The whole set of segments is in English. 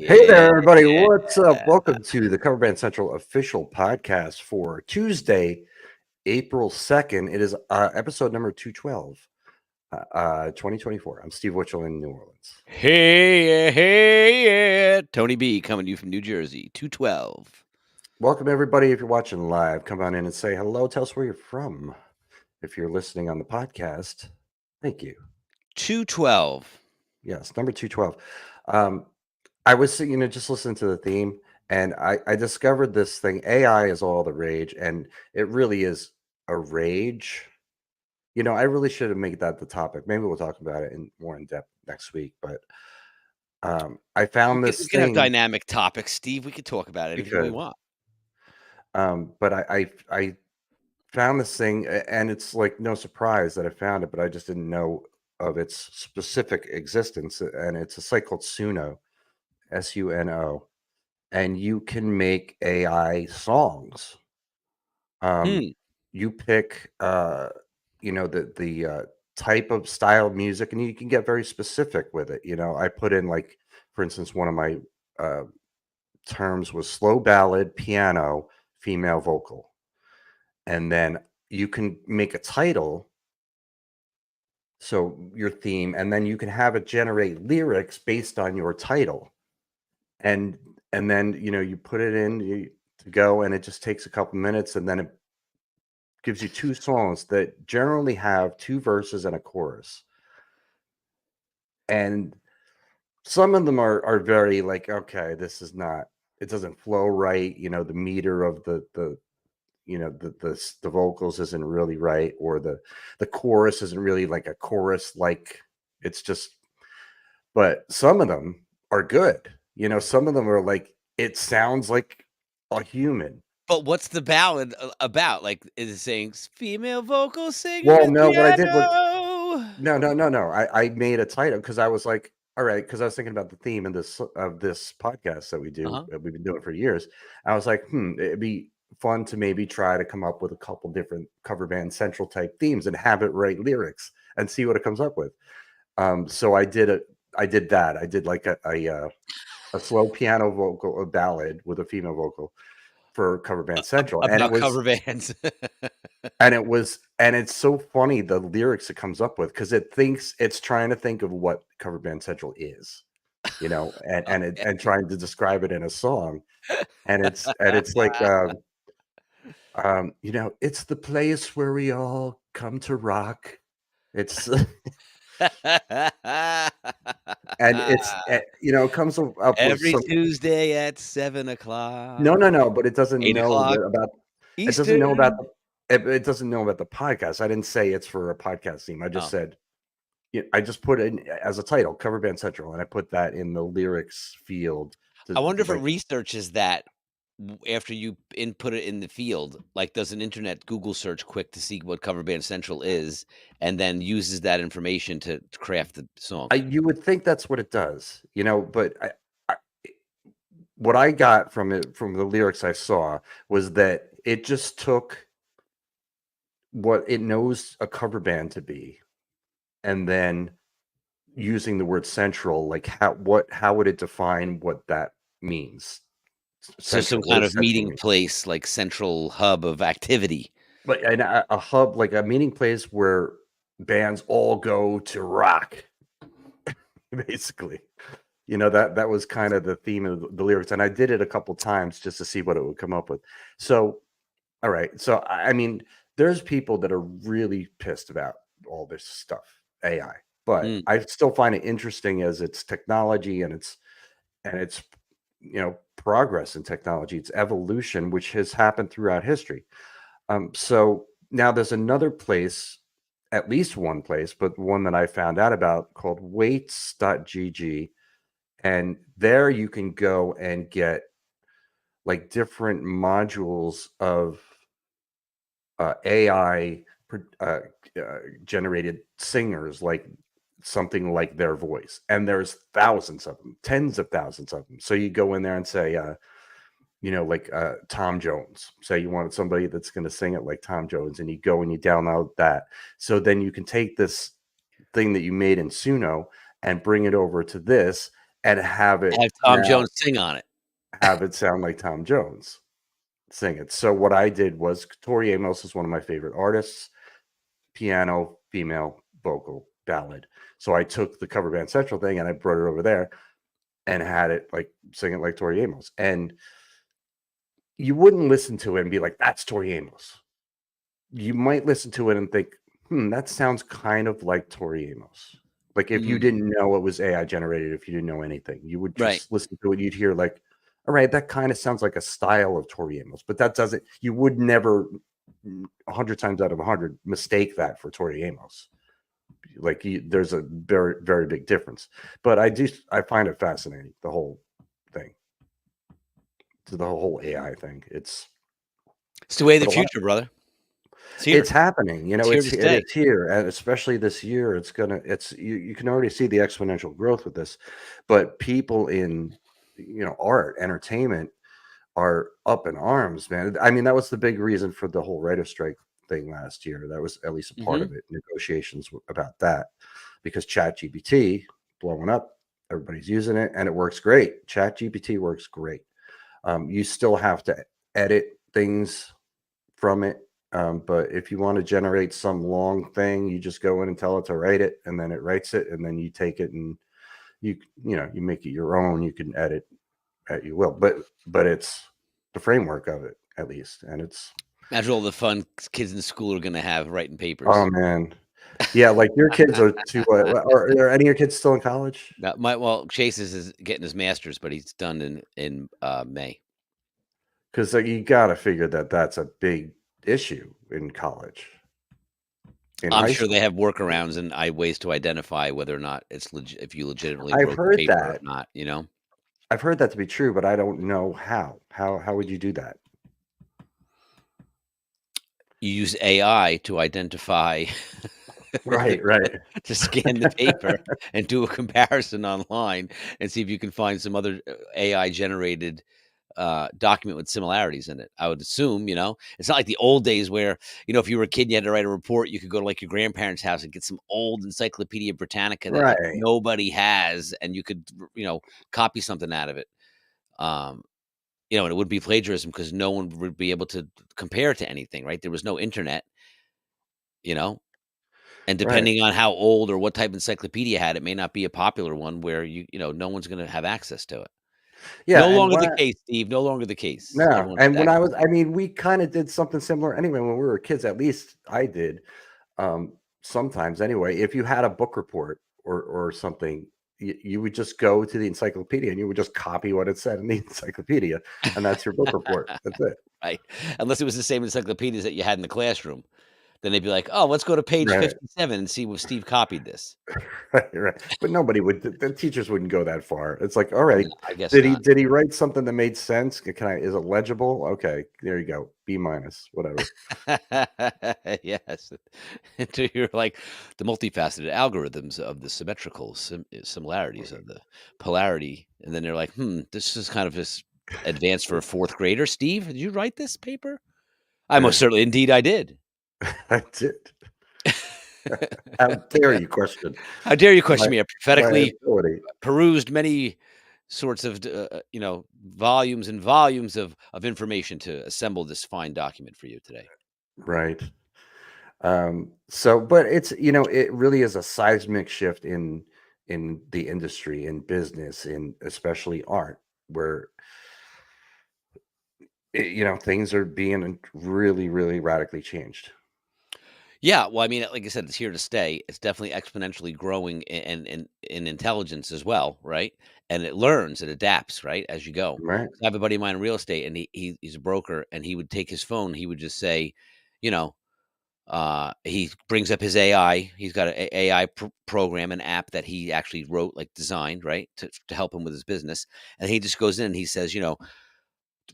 Hey there, everybody. Yeah. What's up? Welcome to the Cover Band Central official podcast for Tuesday, April 2nd. It is episode number 212, 2024. I'm Steve Witchell in New Orleans. Hey, Tony B coming to you from New Jersey, 212. Welcome, everybody. If you're watching live, come on in and say hello. Tell us where you're from. If you're listening on the podcast, thank you. 212. Yes, number 212. I was, just listening to the theme, and I discovered this thing. AI is all the rage, and it really is a rage. I really should have made that the topic. Maybe we'll talk about it more in depth next week. But I found We this can have thing dynamic topics, Steve. We could talk about anything we because, want. but I found this thing, and it's like no surprise that I found it, but I just didn't know of its specific existence. And it's a site called Suno, Suno, and you can make AI songs. You pick, the type of style of music, and you can get very specific with it. I put in, like, for instance, one of my terms was slow ballad, piano, female vocal, and then you can make a title, so your theme, and then you can have it generate lyrics based on your title, and then you put it in to go, and it just takes a couple minutes, and then it gives you two songs that generally have two verses and a chorus. And some of them are very like, okay, this is not, it doesn't flow right. The meter of the vocals isn't really right, or the chorus isn't really like a chorus, like it's just, but some of them are good. Some of them are like, it sounds like a human. But what's the ballad about? Like, is it saying female vocal singing Well, with no, what I did was, piano? no. I made a title because I was like, all right, because I was thinking about the theme of this podcast that we do, that we've been doing for years. I was like, it'd be fun to maybe try to come up with a couple different cover band central type themes and have it write lyrics and see what it comes up with. So I did that. I did like a slow piano vocal, a ballad with a female vocal for Cover Band Central, and it About was cover bands. and it's so funny, the lyrics it comes up with, because it thinks it's trying to think of what Cover Band Central is, and trying to describe it in a song, and it's like, it's the place where we all come to rock. It's and it comes up with Every some, Tuesday at 7:00. no, but it doesn't 8 know o'clock it doesn't know about Eastern. it doesn't know about the podcast. I didn't say it's for a podcast theme. I just Oh, said, I just put it in as a title, Cover Band Central, and I put that in the lyrics field I to wonder if it like. researches that after you input it in the field. Like, does an internet Google search quick to see what Cover Band Central is, and then uses that information to craft the song. You would think that's what it does, but I what I got from it, from the lyrics I saw, was that it just took what it knows a cover band to be, and then using the word central, like how would it define what that means? So some Central, what kind does of central meeting mean? place, like central hub of activity. But a hub, like a meeting place where bands all go to rock, basically. That was kind of the theme of the lyrics, and I did it a couple times just to see what it would come up with. So, all right. So, I mean, there's people that are really pissed about all this stuff, AI, but Mm. I still find it interesting as it's technology, and it's progress in technology, it's evolution, which has happened throughout history. So now there's another place, at least one place, but one that I found out about, called weights.gg. And there you can go and get like different modules of AI uh, generated singers, like something like their voice. And there's thousands of them, tens of thousands of them. So you go in there and say, like Tom Jones. Say you want somebody that's going to sing it like Tom Jones, and you go and you download that. So then you can take this thing that you made in Suno and bring it over to this, and have it Have Tom now Jones sing on it. have it sound like Tom Jones sing it. So what I did was Tori Amos is one of my favorite artists, piano, female, vocal, ballad. So I took the Cover Band Central thing and I brought it over there and had it like sing it like Tori Amos. And you wouldn't listen to it and be like, that's Tori Amos. You might listen to it and think, that sounds kind of like Tori Amos. Like if you Mm, didn't know it was AI generated, if you didn't know anything, you would right. just listen to it. You'd hear like, all right, that kind of sounds like a style of Tori Amos, but that doesn't, you would never 100 times out of 100 mistake that for Tori Amos. Like there's a very, very big difference. But I find it fascinating, the whole thing, to the whole AI thing. It's the way of But the a lot future, brother. It's here. It's happening, It's here to it stay. is here, and especially this year, you can already see the exponential growth with this, but people in, art, entertainment are up in arms, man. I mean, that was the big reason for the whole writer strike thing last year. That was at least a part Mhm. of it, negotiations about that, because ChatGPT blowing up, everybody's using it, and it works great. ChatGPT works great. You still have to edit things from it. But if you want to generate some long thing, you just go in and tell it to write it, and then it writes it, and then you take it and you you make it your own. You can edit at you will, but it's the framework of it at least, and it's Imagine all the fun kids in school are gonna have writing oh papers. man, yeah. Like your kids are too. Are any of your kids still in college? Chase is getting his master's, but he's done in May. Because you got to figure that that's a big issue in college, in I'm high sure they school. have workarounds and ways to identify whether or not it's if you legitimately I've wrote the heard paper or that. not, you know? I've heard that to be true, but I don't know how. How would you do that? You use AI to identify Right, right. to scan the paper and do a comparison online and see if you can find some other, AI generated, document with similarities in it. I would assume, it's not like the old days where, if you were a kid, and you had to write a report, you could go to like your grandparents' house and get some old Encyclopedia Britannica that like Right. nobody has, and you could, copy something out of it. Um, and it would be plagiarism because no one would be able to compare it to anything, right? There was no internet, you know, and Right. depending on how old or what type of encyclopedia had, it may not be a popular one where no one's going to have access to it. Yeah, No and longer when the I case, Steve. No longer the case. no, Everyone has and when access I to it. mean, we kinda did something similar anyway when we were kids, at least I did, sometimes anyway. If you had a book report or something, you would just go to the encyclopedia and you would just copy what it said in the encyclopedia, and that's your book report. That's it. Right? Unless it was the same encyclopedias that you had in the classroom. Then they'd be like, "Oh, let's go to page Right. 57 and see if Steve copied this." Right, right. But nobody would the teachers wouldn't go that far. It's like, "All No, right, I guess did he not. did he write something that made sense? Can I is it legible? Okay, there you go. B minus, whatever." Yes. Until you're like the multifaceted algorithms of the symmetrical similarities of the polarity, and then they're like, this is kind of just advanced for a fourth grader. Steve, did you write this paper? I most Yeah, certainly, indeed, I did. I did. How dare you question How dare you my question me? I my prophetically ability. perused many sorts of volumes and volumes of information to assemble this fine document for you today. Right. So but it's it really is a seismic shift in the industry, in business, in especially art, where things are being really, really radically changed. Yeah, well, I mean, like I said, it's here to stay. It's definitely exponentially growing in intelligence as well, right? And it learns, it adapts, right, as you go. Right. I have a buddy of mine in real estate, and he's a broker, and he would take his phone. He would just say, you know, he brings up his AI. He's got an AI program, an app that he actually wrote, like designed, right, to help him with his business. And he just goes in, and he says,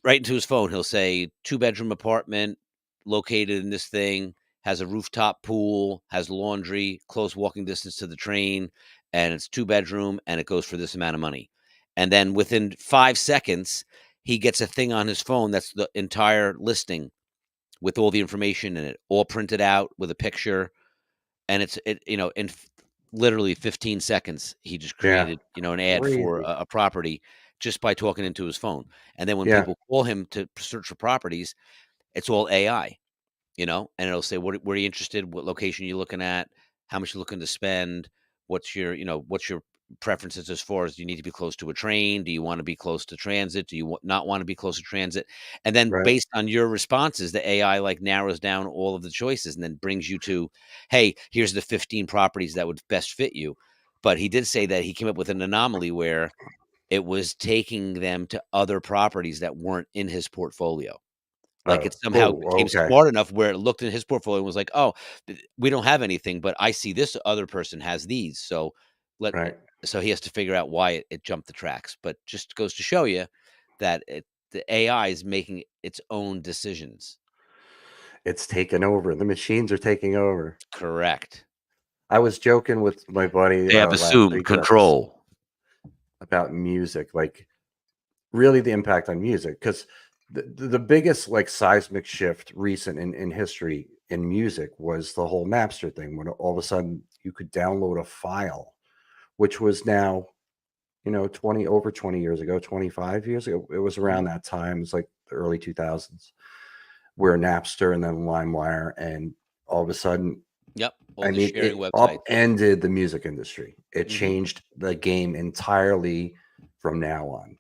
right into his phone, he'll say, two-bedroom apartment located in this thing, has a rooftop pool, has laundry, close walking distance to the train, and it's two-bedroom, and it goes for this amount of money. And then within 5 seconds, he gets a thing on his phone that's the entire listing with all the information in it, all printed out with a picture, and it's it you know, in literally 15 seconds, he just Yeah. created, an ad for Crazy. a property just by talking into his phone. And then when Yeah. people call him to search for properties, it's all AI, and it'll say, what are you interested? What location you looking at? How much you looking to spend? What's your preferences as far as, do you need to be close to a train? Do you want to be close to transit? Do you not want to be close to transit? And then Right. based on your responses, the AI like narrows down all of the choices and then brings you to, hey, here's the 15 properties that would best fit you. But he did say that he came up with an anomaly where it was taking them to other properties that weren't in his portfolio. Like, it somehow Oh, became okay. smart enough where it looked in his portfolio and was like, "Oh, we don't have anything, but I see this other person has these, so let." Right. So he has to figure out why it jumped the tracks, but just goes to show you that the AI is making its own decisions. It's taken over. The machines are taking over. Correct. I was joking with my buddy They have last assumed week about this, control. about music, like really the impact on music, because the biggest like seismic shift recent in history in music was the whole Napster thing, when all of a sudden you could download a file, which was now 20 years ago, 25 years ago. It was Mhm. around that time. It was like the early 2000s, where Napster and then LimeWire, and all of a sudden, Yep, all I the mean, sharing it websites. upended the music industry. It Mhm. changed the game entirely from now on.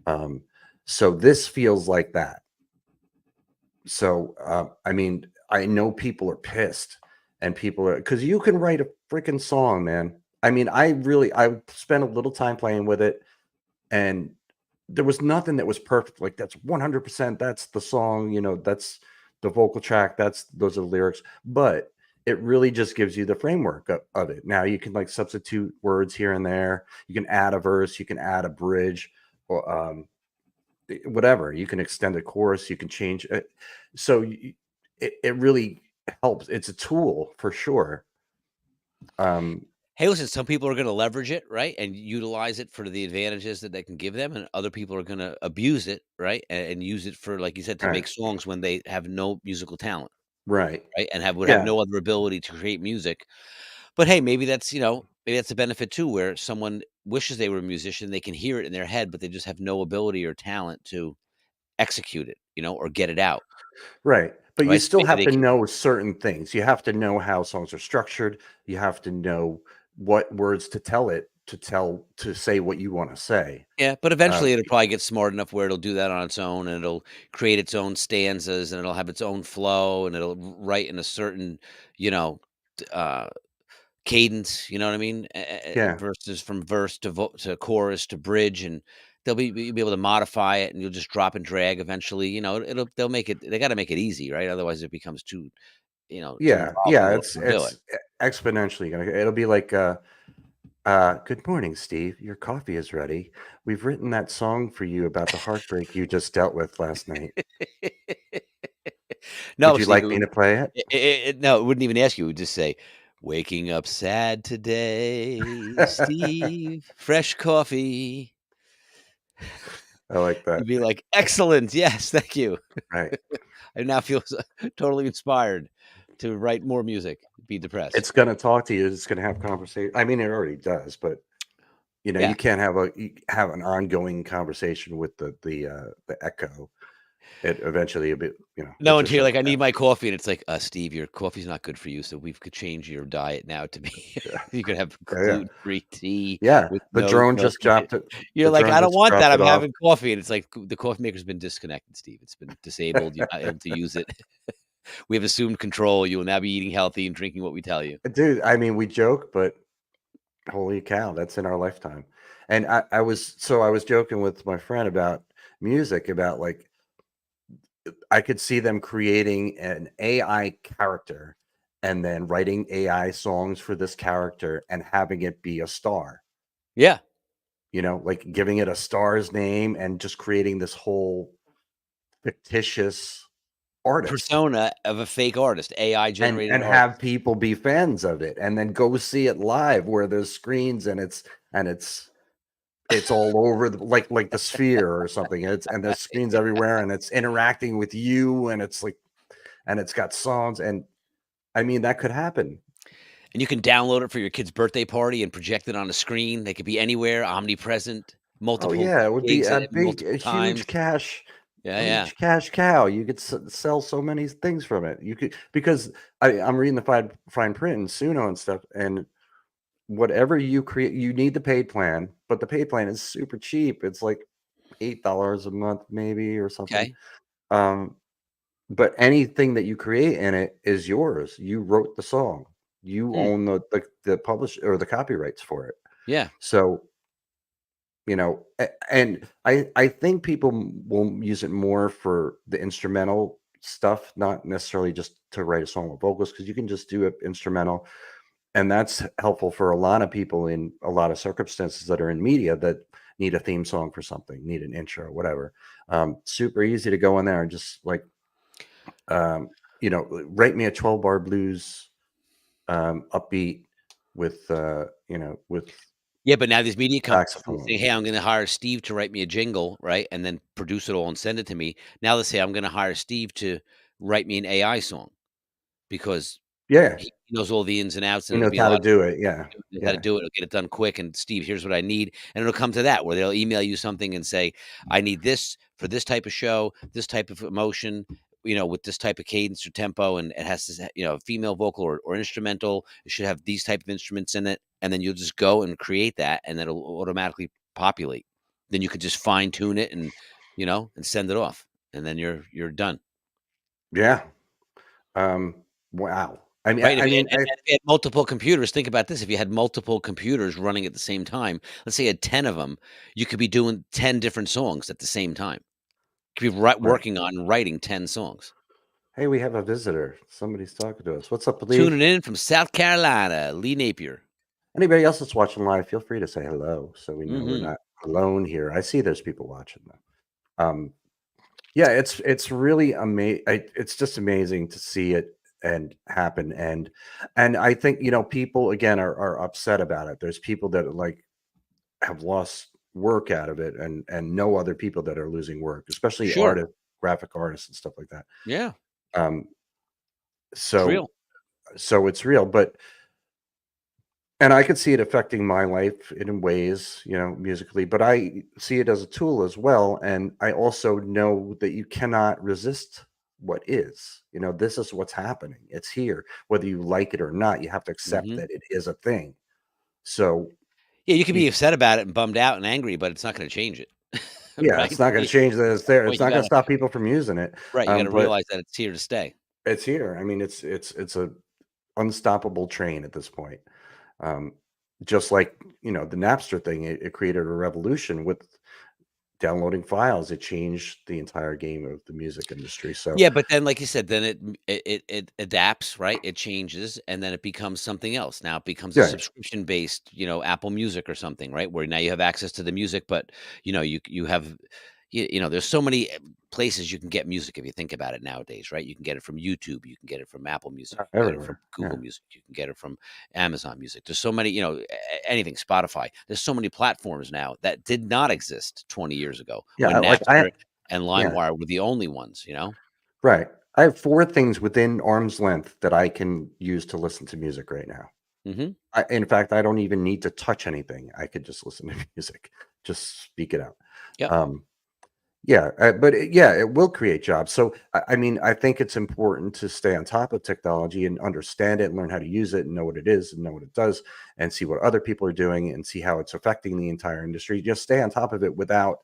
Um, so this feels like that. So, I mean, I know people are pissed, and people are, because you can write a freaking song, man. I mean, I spent a little time playing with it, and there was nothing that was perfect. Like, that's 100%. That's the song. That's the vocal track. Those are the lyrics. But it really just gives you the framework of it. Now you can like substitute words here and there. You can add a verse. You can add a bridge, or whatever. You can extend a chorus. You can change it. So it really helps. It's a tool for sure. Um, Hey, listen, some people are gonna leverage it, right, and utilize it for the advantages that they can give them, and other people are gonna abuse it, right, and use it for, like you said, to right, make songs when they have no musical talent, right, right, and would have yeah, no other ability to create music. But hey, maybe that's a benefit too, where someone wishes they were a musician, they can hear it in their head, but they just have no ability or talent to execute it, or get it out, right. But you right? So still maybe have they to can. know certain things. You have to know how songs are structured. You have to know what words to to say what you want to say. Yeah, but Um, eventually it'll probably get smart enough where it'll do that on its own, and it'll create its own stanzas, and it'll have its own flow, and it'll write in a certain, you know, uh, cadence. You know what I mean? yeah, Verses from verse to chorus to bridge, and you'll be able to modify it, and you'll just drop and drag. Eventually, they'll make it. They got to make it easy, right? Otherwise, it becomes too yeah, involved, and yeah. they It's won't do it. exponentially gonna. It'll be like, good morning, Steve. Your coffee is ready. We've written that song for you about the heartbreak you just dealt with last night. Would No, you Steve, like me to play it? no, it wouldn't even ask you. It would just say, "Waking up sad today, Steve, fresh coffee." I like that. You'd be like, "Excellent, yes, thank you." Right. I now feel totally inspired to write more music, be depressed. It's gonna talk to you. It's gonna have conversation. I mean, it already does, but you Yeah. can't have an ongoing conversation with the echo. It eventually a bit, it No, just until you're shuts like, "I need down. my coffee," and it's like, Steve, your coffee's not good for you, so we could change your diet now to be Yeah. you could have Yeah, yeah. gluten-free tea Yeah. with The no drone milk just in it." dropped it. You're The like, drone "I don't just want that, dropped it I'm off. having coffee," and it's like, the coffee maker's been disconnected, Steve. It's been disabled, you're not able to use it. We have assumed control, you will now be eating healthy and drinking what we tell you. Dude, I mean, we joke, but holy cow, that's in our lifetime. And I was joking with my friend about music, about like I could see them creating an AI character and then writing AI songs for this character and having it be a star, Yeah. like giving it a star's name and just creating this whole fictitious artist, Persona of a fake artist, AI and generated have artist. people be fans of it and then go see it live where there's screens, and it's all over like the sphere or something. And there's screens everywhere, and it's interacting with you, and it's like, and it's got songs, and I mean, that could happen. And you can download it for your kid's birthday party and project it on a screen. They could be anywhere, omnipresent, Oh multiple yeah, it would be gigs in a it big, a multiple huge times. Yeah, yeah. cash cow. You could sell so many things from it. You could because I'm reading the fine print and Suno and stuff, and whatever you create, you need the paid plan, but the paid plan is super cheap. It's like $8 a month, maybe or something. Okay. Um, but anything that you create in it is yours. You wrote the song. You Hmm. own the publish or the copyrights for it. Yeah. So and I think people will use it more for the instrumental stuff, not necessarily just to write a song with vocals, because you can just do it instrumental, and that's helpful for a lot of people in a lot of circumstances that are in media that need a theme song for something, need an intro, whatever. Super easy to go in there and just like write me a 12-bar blues upbeat with with Yeah, but now these media companies say, saxophone. "Hey, I'm gonna hire Steve to write me a jingle," right? And then produce it all and send it to me. Now let's say I'm gonna hire Steve to write me an AI song because Yeah, he knows all the ins and outs, he and it'll knows be a how to lot do it. Yeah, knows how to yeah, do it. It'll get it done quick. And Steve, here's what I need. And it'll come to that where they'll email you something and say, I need this for this type of show, this type of emotion, with this type of cadence or tempo. And it has to, female vocal or instrumental. It should have these type of instruments in it. And then you'll just go and create that and it'll automatically populate. Then you could just fine tune it and send it off. And then you're done. yeah. Wow. I mean, Right, and I if mean, if you had multiple computers, think about this, if you had multiple computers running at the same time, let's say you had 10 of them, you could be doing 10 different songs at the same time. You could be right. working on writing 10 songs. Hey, we have a visitor. Somebody's talking to us. What's up, Lee? Tuning in from South Carolina, Lee Napier. Anybody else that's watching live, feel free to say hello so we know we're Mhm. not alone here. I see there's people watching though. Yeah, it's really amazing. It's just amazing to see it and happen. And I think people again are upset about it. There's people that like have lost work out of it, and know other people that are losing work, especially Sure. graphic artists and stuff like that. Yeah, Um, it's so real. so it's real, but and I could see it affecting my life in ways, musically, but I see it as a tool as well. And I also know that you cannot resist what is. This is what's happening. It's here. Whether you like it or not, you have to accept Mhm. that it is a thing. So Yeah, you could you be upset about it and bummed out and angry, but it's not gonna change it, yeah, right? it's not going to change that it's there. Point It's you not going to gotta stop people from using it. right, you gotta But realize that it's here to stay. it's here. I mean, it's a unstoppable train at this point. Um, just like the Napster thing, it created a revolution with downloading files. It changed the entire game of the music industry. So Yeah, but then, like you said, then it adapts, right? It changes, and then it becomes something else. Now it becomes a yeah, subscription based, Apple Music or something, right? Where now you have access to the music, but you have, there's so many places you can get music if you think about it nowadays, right? You can get it from YouTube, you can get it from Apple Music, you can get it from everywhere. Google Yeah, Music, you can get it from Amazon Music. There's so many, anything, Spotify. There's so many platforms now that did not exist 20 years ago yeah. when Like I Napster and yeah, LimeWire were the only ones. right. I have four things within arm's length that I can use to listen to music right now. Mhm. In fact, I don't even need to touch anything. I could just listen to music, just speak it out. Yep. Um, Yeah, but yeah, it will create jobs. So I mean, I think it's important to stay on top of technology and understand it and learn how to use it and know what it is and know what it does and see what other people are doing and see how it's affecting the entire industry. Just stay on top of it without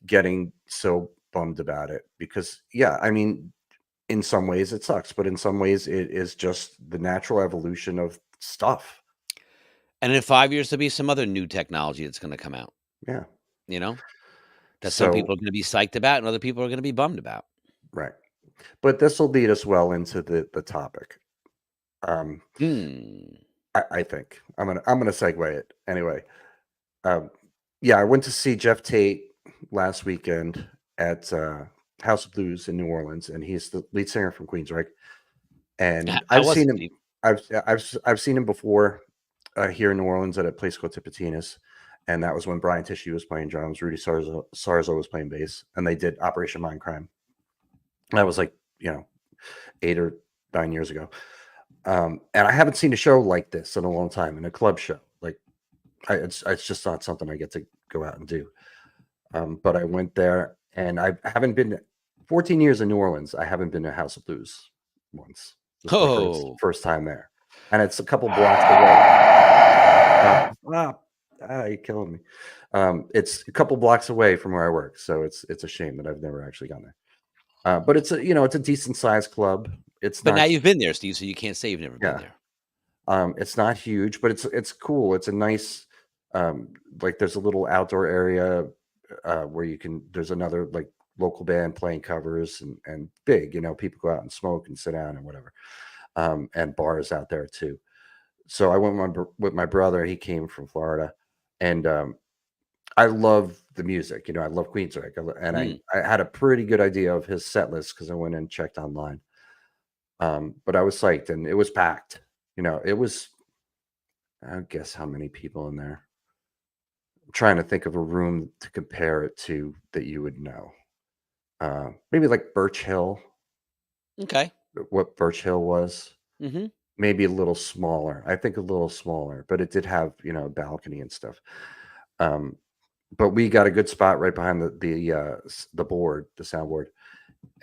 getting so bummed about it. Because yeah, I mean, in some ways it sucks, but in some ways it is just the natural evolution of stuff. And in 5 years, there'll be some other new technology that's gonna come out, Yeah. you know, that some So people are gonna be psyched about and other people are gonna be bummed about. right. But this will lead us well into the topic. Um, Hmm. I think I'm gonna segue it anyway. Um, yeah, I went to see Geoff Tate last weekend at House of Blues in New Orleans, and he's the lead singer from Queensryche. H And how I've was seen it, him. Steve? I've seen him before here in New Orleans at a place called Tipitina's, and that was when Brian Tishy was playing drums, Rudy Sarzo was playing bass, and they did Operation Mindcrime. That was like 8 or 9 years ago. And I haven't seen a show like this in a long time, in a club show. Like, it's just not something I get to go out and do. But I went there, and I haven't been 14 years in New Orleans. I haven't been to House of Blues once. This is my Oh, first time there, and it's a couple blocks away. You're killing me. It's a couple blocks away from where I work, so it's a shame that I've never actually gone there. But it's a decent sized club. It's but now not, you've been there, Steve, so you can't say you've never been yeah. there. It's not huge, but it's cool. It's a nice, like, there's a little outdoor area where there's another, like, local band playing covers, and big, people go out and smoke and sit down and whatever. And bars out there too. So I went with my brother. He came from Florida, and I love the music. I love Queensryche, and Mm. I had a pretty good idea of his set list because I went and checked online. But I was psyched, and it was packed. It was, I guess, how many people in there? I'm trying to think of a room to compare it to that you would know. Maybe like Birch Hill, Okay. what Birch Hill was. Mhm. Maybe a little smaller. I think a little smaller, but it did have, a balcony and stuff. Um, but we got a good spot right behind the board, the soundboard,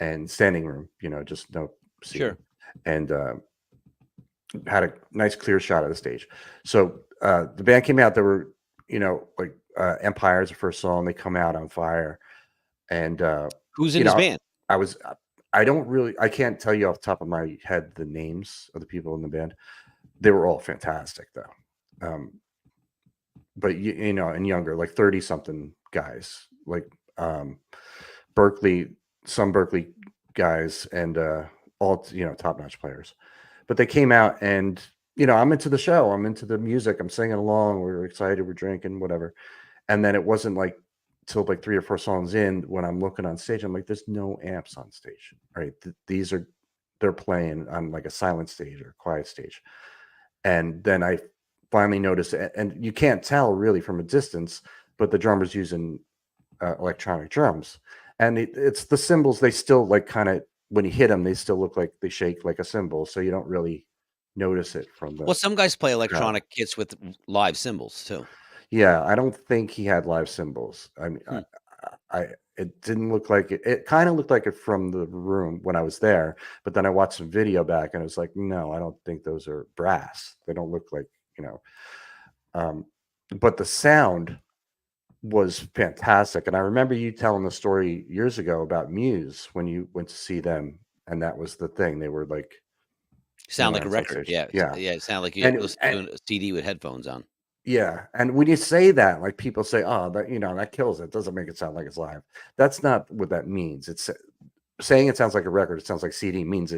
and standing room. Just no seating, Sure. and had a nice clear shot of the stage. So the band came out. There were, like, Empire's the first song. They come out on fire, and Who's in you his know, band? I was I can't tell you off the top of my head the names of the people in the band. They were all fantastic though. But and younger, like 30 something guys, like, Berkeley, some Berkeley guys, and all, top notch players. But they came out, and I'm into the show. I'm into the music. I'm singing along. We're excited. We're drinking, whatever. And then it wasn't like till like 3 or 4 songs in when I'm looking on stage. I'm like, there's no amps on stage. Right? They're playing on like a silent stage or a quiet stage. And then I finally noticed, and you can't tell really from a distance, but the drummer's using electronic drums, and it's the cymbals. They still, like, kind of, when you hit them, they still look like they shake like a cymbal, so you don't really notice it from Well, the some guys play crowd. electronic kits with live cymbals too. Yeah, I don't think he had live cymbals. I mean, Hmm. I it didn't look like it. It kind of looked like it from the room when I was there, but then I watched some video back, and it was like, no, I don't think those are brass. They don't look like, you know. Um, but the sound was fantastic. And I remember you telling the story years ago about Muse when you went to see them, and that was the thing. They were like Sound like a nomads on record. stage. Yeah, Yeah. yeah, it sounded like you And, listen and to a CD with headphones on. yeah, and when you say that, like, people say, "Oh, that, that kills it. Doesn't make it sound like it's live." That's not what that means. It's saying it sounds like a record. It sounds like CD means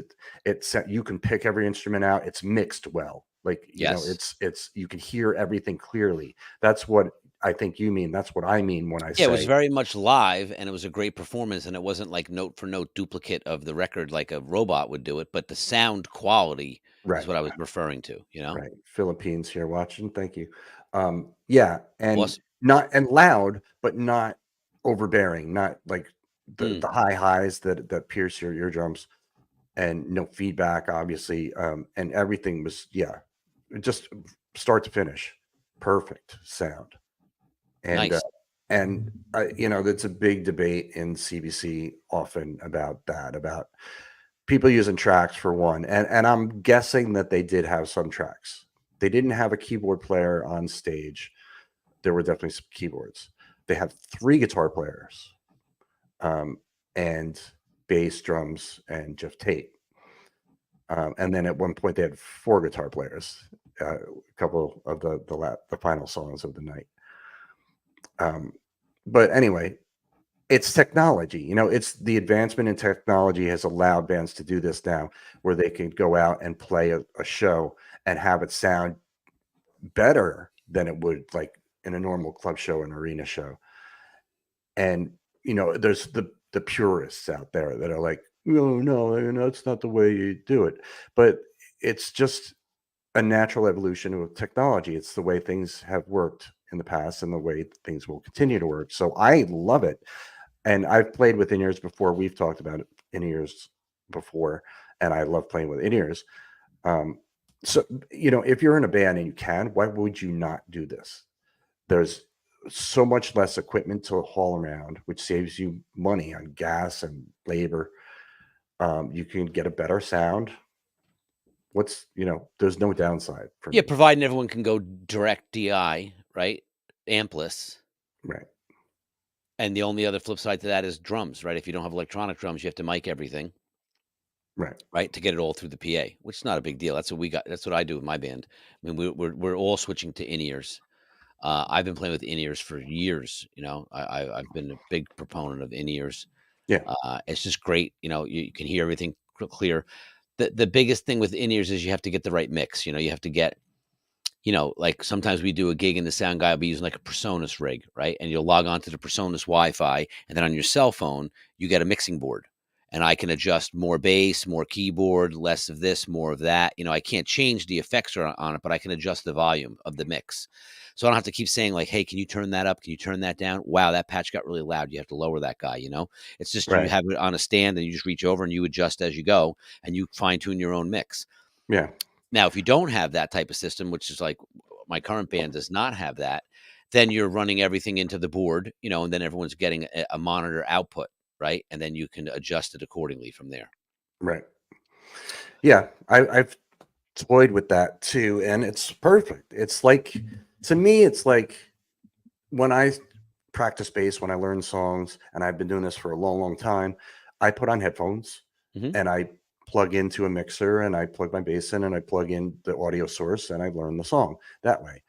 you can pick every instrument out. It's mixed well. Like, Yes. it's you can hear everything clearly. That's what I think you mean. That's what I mean when I Yeah, it was say very much live, and it was a great performance, and it wasn't like note for note duplicate of the record like a robot would do it, but the sound quality is right. what I was referring to, Right. Philippines here watching. Thank you. Yeah, and Awesome. not and loud, but not overbearing, not like the Mm, the high highs that pierce your eardrums, and no feedback, obviously. And everything was, yeah, just start to finish, perfect sound. And nice. that's a big debate in CBC often about that, about people using tracks for one, and I'm guessing that they did have some tracks. They didn't have a keyboard player on stage. There were definitely some keyboards. They had 3 guitar players, um, and bass, drums, and Geoff Tate. And then at one point they had 4 guitar players. A couple of the final songs of the night. Um, but anyway, it's technology. It's the advancement in technology has allowed bands to do this now, where they can go out and play a show and have it sound better than it would, like, in a normal club show, an arena show. And there's the purists out there that are like, no, no, that's not the way you do it. But it's just a natural evolution of technology. It's the way things have worked in the past, and the way things will continue to work. So I love it. And I've played with in-ears before. We've talked about in-ears before, and I love playing with in-ears. So, if you're in a band and you can, why would you not do this? There's so much less equipment to haul around, which saves you money on gas and labor. You can get a better sound. There's no downside for Yeah, me. providing everyone can go direct DI, right? Ampless. Right. And the only other flip side to that is drums, right? If you don't have electronic drums, you have to mic everything, Right. right, to get it all through the PA, which is not a big deal. That's what we got. That's what I do with my band. I mean, we're all switching to in-ears. I've been playing with in-ears for years. I've been a big proponent of in-ears. Yeah. It's just great. You can hear everything clear. The biggest thing with in-ears is you have to get the right mix. You have to get, like sometimes we do a gig and the sound guy will be using like a Presonus rig, right? And you'll log on to the Presonus Wi-Fi, and then on your cell phone, you get a mixing board. And I can adjust more bass, more keyboard, less of this, more of that. I can't change the effects on it, but I can adjust the volume of the mix. So I don't have to keep saying like, hey, can you turn that up? Can you turn that down? Wow, that patch got really loud. You have to lower that guy, It's just you Right. have it on a stand and you just reach over and you adjust as you go and you fine tune your own mix. Yeah. Now, if you don't have that type of system, which is like my current band does not have that, then you're running everything into the board, and then everyone's getting a monitor output, right? And then you can adjust it accordingly from there. Right. Yeah. I've toyed with that too, and it's perfect. It's like, to me, it's like when I practice bass, when I learn songs, and I've been doing this for a long, long time, I put on headphones and I plug into a mixer and I plug my bass in and I plug in the audio source and I learn the song that way.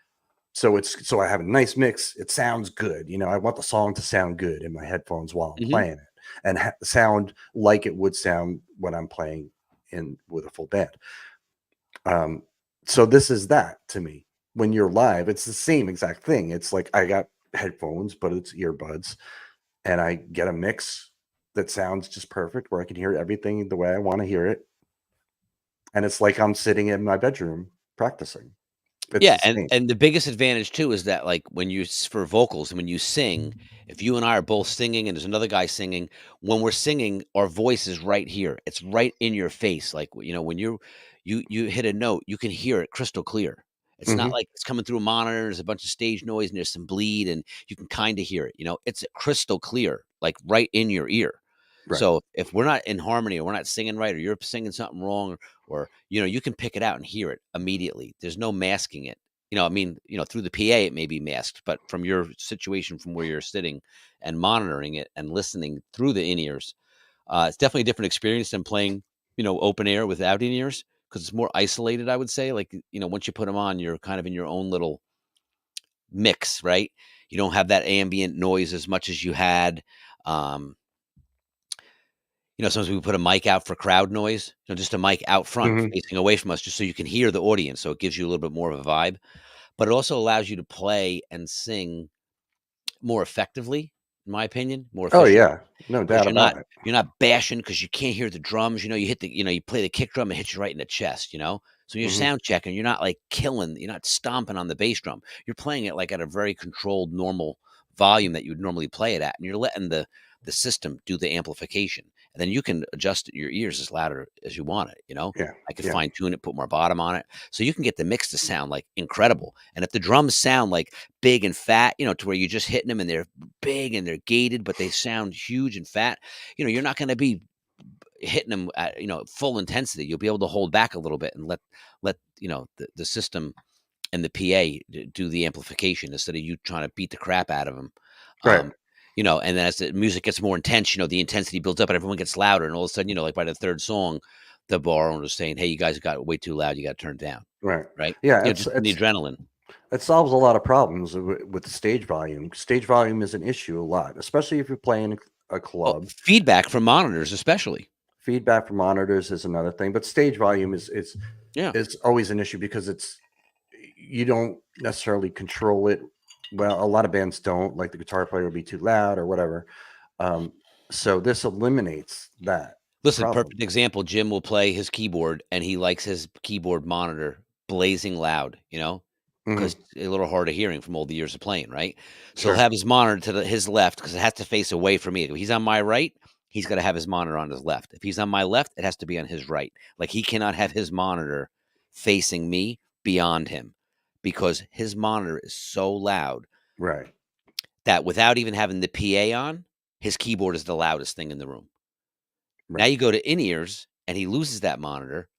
So I have a nice mix. It sounds good. I want the song to sound good in my headphones while I'm playing it and sound like it would sound when I'm playing in with a full band. So this is that to me. When you're live, it's the same exact thing. It's like I got headphones, but it's earbuds, and I get a mix that sounds just perfect where I can hear everything the way I want to hear it. And it's like I'm sitting in my bedroom practicing. It's Yeah, the same. and the biggest advantage too is that like when you for vocals, when you sing, if you and I are both singing and there's another guy singing, when we're singing, our voice is right here. It's right in your face. Like when you hit a note, you can hear it crystal clear. It's not Hmm. like it's coming through a monitor, there's a bunch of stage noise and there's some bleed and you can kind of hear it. It's crystal clear, like right in your ear. Right. So if we're not in harmony or we're not singing right or you're singing something wrong or you can pick it out and hear it immediately. There's no masking it. I mean, through the PA it may be masked, but from your situation, from where you're sitting and monitoring it and listening through the in-ears, it's definitely a different experience than playing, open air without in-ears because it's more isolated, I would say. Like, once you put them on, you're kind of in your own little mix, right? You don't have that ambient noise as much as you had. Um, sometimes we put a mic out for crowd noise, just a mic out front Hmm. facing away from us, just so you can hear the audience. So it gives you a little bit more of a vibe, but it also allows you to play and sing more effectively, in my opinion, more Oh efficient yeah, no because doubt about it. you're not bashing because you can't hear the drums. You hit you play the kick drum and hits you right in the chest. So you're Hmm. sound checking, you're not like killing, you're not stomping on the bass drum. You're playing it like at a very controlled, normal volume that you would normally play it at, and you're letting the system do the amplification, and then you can adjust your ears as louder as you want it. Yeah. I could Yeah. fine tune it, put more bottom on it, so you can get the mix to sound like incredible. And if the drums sound like big and fat, to where you're just hitting them and they're big and they're gated, but they sound huge and fat, you're not going to be hitting them at full intensity. You'll be able to hold back a little bit and let the system and the PA do the amplification instead of you trying to beat the crap out of them. Right. Um, and then as the music gets more intense, the intensity builds up and everyone gets louder. And all of a sudden, like by the third song, the bar owner's saying, "Hey, you guys got way too loud. You got to turn down." Right. Right? Yeah. Just from the adrenaline. It solves a lot of problems with the stage volume. Stage volume is an issue a lot, especially if you're playing a Oh, club. feedback from monitors, especially. Feedback from monitors is another thing, but stage volume Yeah. is always an issue because you don't necessarily control it. Well, a lot of bands don't, like the guitar player will be too loud or whatever. So this eliminates that Listen, problem. perfect example. Jim will play his keyboard and he likes his keyboard monitor blazing loud, because Hmm. a little hard of hearing from all the years of playing, right? So he'll Sure. have his monitor to his left because it has to face away from me. If he's on my right, he's got to have his monitor on his left. If he's on my left, it has to be on his right. Like he cannot have his monitor facing me beyond him because his monitor is so loud Right. that without even having the PA on, his keyboard is the loudest thing in the room. Now Right. you go to in-ears and he loses that monitor,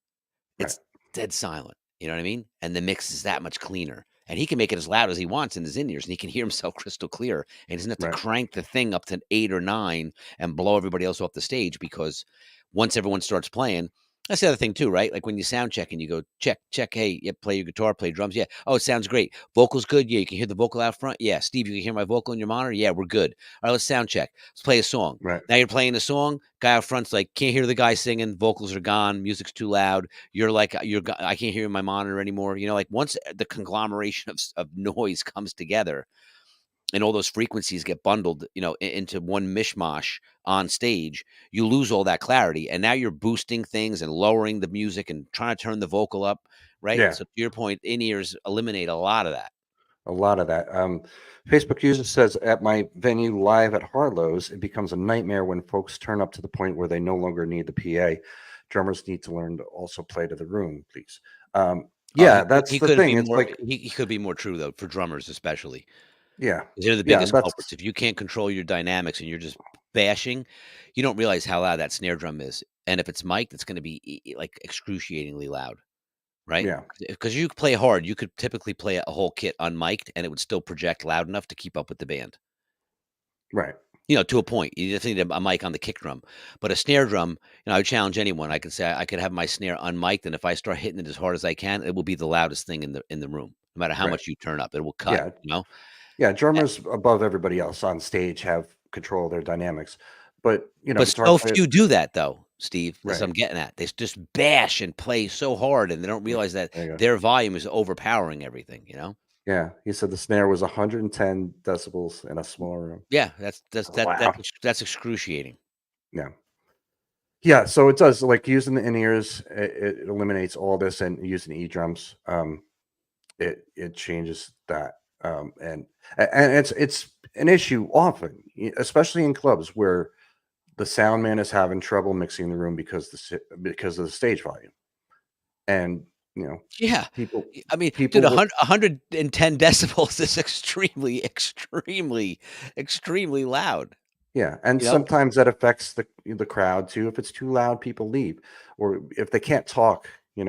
Right. it's dead silent, you know what I mean? And the mix is that much cleaner. And he can make it as loud as he wants in his in-ears, and he can hear himself crystal clear, and he doesn't have to Right. crank the thing up to 8 or 9 and blow everybody else off the stage because once everyone starts playing that's the other thing too, right? Like when you sound check and you go, "Check, check, hey, yeah, play your guitar, play drums, yeah. Oh, it sounds great. Vocals good? Yeah, you can hear the vocal out front? Yeah. Steve, you can hear my vocal in your monitor? Yeah, we're good. All right, let's sound check. Let's play a song. Right. Now you're playing a song, guy out front's like, can't hear the guy singing, vocals are gone, music's too loud. You're like, I can't hear my monitor anymore. You know, like once the conglomeration of noise comes together and all those frequencies get bundled, you know, into one mishmash on stage, you lose all that clarity. And now you're boosting things and lowering the music and trying to turn the vocal up, right? Yeah. So to your point, in-ears eliminate a lot of that. A lot of that. Facebook user says at my venue live at Harlow's, it becomes a nightmare when folks turn up to the point where they no longer need the PA. Drummers need to learn to also play to the room, please. Oh, Yeah, that's he the couldn't thing. be It's more like, he could be more true though, for drummers especially. yeah, 'Cause they're the yeah, biggest that's culprits. If you can't control your dynamics and you're just bashing, you don't realize how loud that snare drum is. And if it's mic'd, it's gonna be like excruciatingly loud, right? yeah, Because you play hard, you could typically play a whole kit unmiked and it would still project loud enough to keep up with the band. right, You know, to a point. You just need a mic on the kick drum. But a snare drum, you know, I would challenge anyone. I could say I could have my snare unmiked, and if I start hitting it as hard as I can, it will be the loudest thing in the room, no matter how right. much you turn up. It will cut, Yeah, you know? yeah. Eh, Drummers above everybody else on stage have control of their dynamics, but but guitar so players, few do that though, Steve, as right? I'm getting at. They just bash and play so hard, and they don't Yeah, realize that there you go. their volume is overpowering everything, you know? Yeah, he said the snare was 110 decibels in a small room. Yeah, Wow. that's excruciating. Yeah. Yeah, so it does, like, using the in-ears, it eliminates all this, and using E-drums, it changes that, and it's an issue often, especially in clubs where the sound man is having trouble mixing the room because of the stage volume, and, you know, Yeah. people I mean, dude, people with 110 decibels is extremely, extremely, extremely loud, yeah, and you know? sometimes that affects the crowd too. If it's too loud, people leave, or if they can't talk, they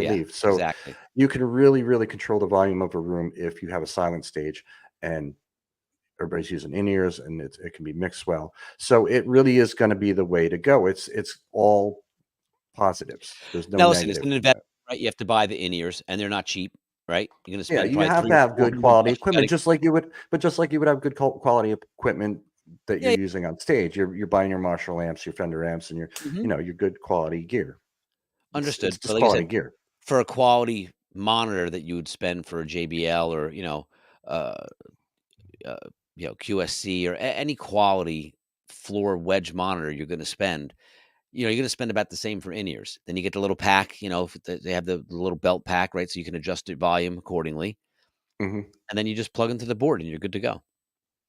Yeah, leave. So exactly. you can really, really control the volume of a room if you have a silent stage and everybody's using in-ears and it can be mixed well. So it really is going to be the way to go. It's all positives. There's no Now listen, it's negative an to investment, that. right? You have to buy the in-ears, and they're not cheap, right? You're gonna Yeah, spend you probably have 3 to or have good 400 quality bucks. You equipment, gotta just like you would have good quality equipment that you're yeah, using on stage. You're buying your Marshall amps, your Fender amps, and mhm, your good quality gear. It's understood, but just like you quality said, gear. for a quality monitor that you would spend for a JBL or, uh uh, QSC or any quality floor wedge monitor you're gonna spend, you're gonna spend about the same for in-ears. Then you get the little pack, if they have the little belt pack, right? So you can adjust your volume accordingly, Mhm. and then you just plug into the board and you're good to go.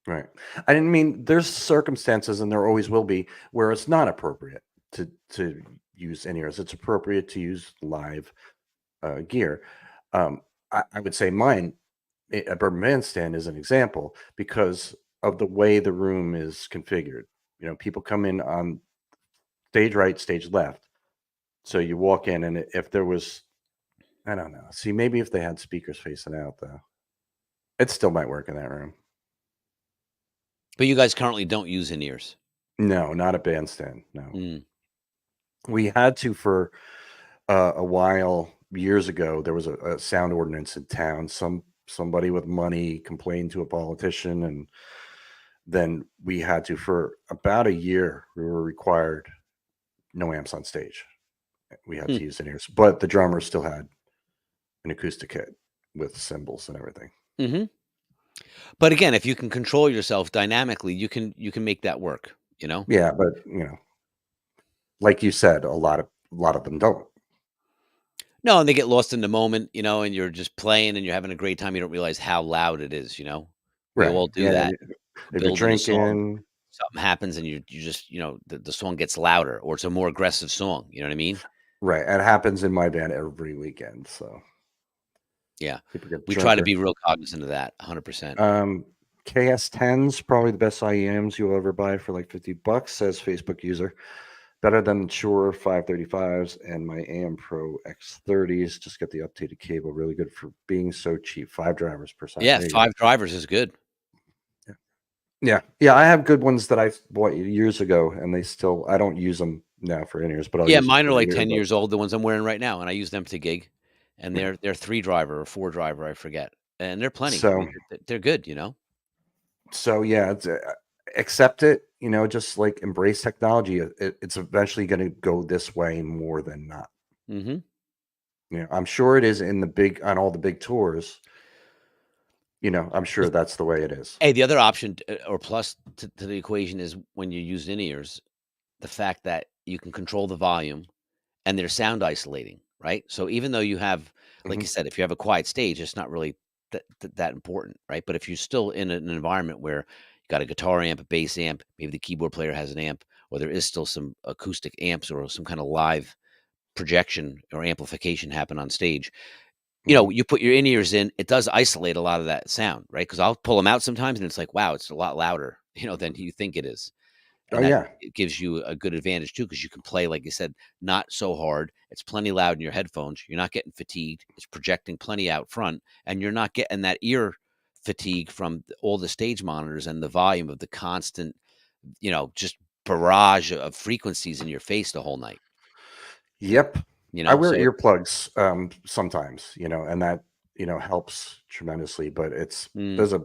Right. I didn't mean there's circumstances, and there always will be, where it's not appropriate to use in-ears. It's appropriate to use live gear. Um, I would say mine at Bourbon Bandstand is an example because of the way the room is configured. People come in on stage right, stage left. So you walk in, and if there was, I don't know. See, maybe if they had speakers facing out, though, it still might work in that room. But you guys currently don't use in-ears. No, not a bandstand. No, Mm, we had to for a while years ago. There was a sound ordinance in town. Somebody with money complained to a politician, and then we had to for about a year. We were required no amps on stage. We had hmm. to use in-ears, but the drummer still had an acoustic kit with cymbals and everything. Mhm. But again, if you can control yourself dynamically, you can make that work, you know? Yeah, but like you said, a lot of them don't. No, and they get lost in the moment, and you're just playing and you're having a great time, you don't realize how loud it is, you know? We Right. all do Yeah. that. If you're Building a song, drinking, something happens and you just, the song gets louder or it's a more aggressive song, you know what I mean? Right. It happens in my band every weekend. So Yeah. people get We try to drunker. be real cognizant of that, 100%. KS10's probably the best IEMs you'll ever buy for like $50, says Facebook user. Better than Shure 535s and my AM Pro X30s. Just get the updated cable. Really good for being so cheap. 5 drivers per side. Yeah, There you go. 5 drivers is good. Yeah. Yeah. I have good ones that I bought years ago, and they still, I don't use them now for in-ears, but I'll Yeah, use them mine are for like 10 earbuds. years old, the ones I'm wearing right now, and I use them to gig, and Yeah. they're 3 driver or 4 driver, I forget, and they're plenty. I So, mean, they're good, you know? yeah, it's, accept it, just like embrace technology. It's eventually going to go this way more than not. Mhm. I'm sure it is on all the big tours. I'm Well, sure that's the way it is. hey, the other option, or plus to the equation is when you use in-ears, the fact that you can control the volume and they're sound isolating, right? So even though you have, like you Mhm, said, if you have a quiet stage, it's not really that important, right? But if you're still in an environment where you got a guitar amp, a bass amp, maybe the keyboard player has an amp, or there is still some acoustic amps or some kind of live projection or amplification happen on stage, mhm. you put your in-ears in, it does isolate a lot of that sound, right? Because I'll pull them out sometimes and it's like, wow, it's a lot louder, than you think it is. Oh, And that yeah. it gives you a good advantage too, because you can play, like you said, not so hard. It's plenty loud in your headphones. You're not getting fatigued. It's projecting plenty out front, and you're not getting that ear fatigue from all the stage monitors and the volume of the constant, just barrage of frequencies in your face the whole night. Yep. I wear So earplugs, sometimes, and that, helps tremendously, but mm. there's a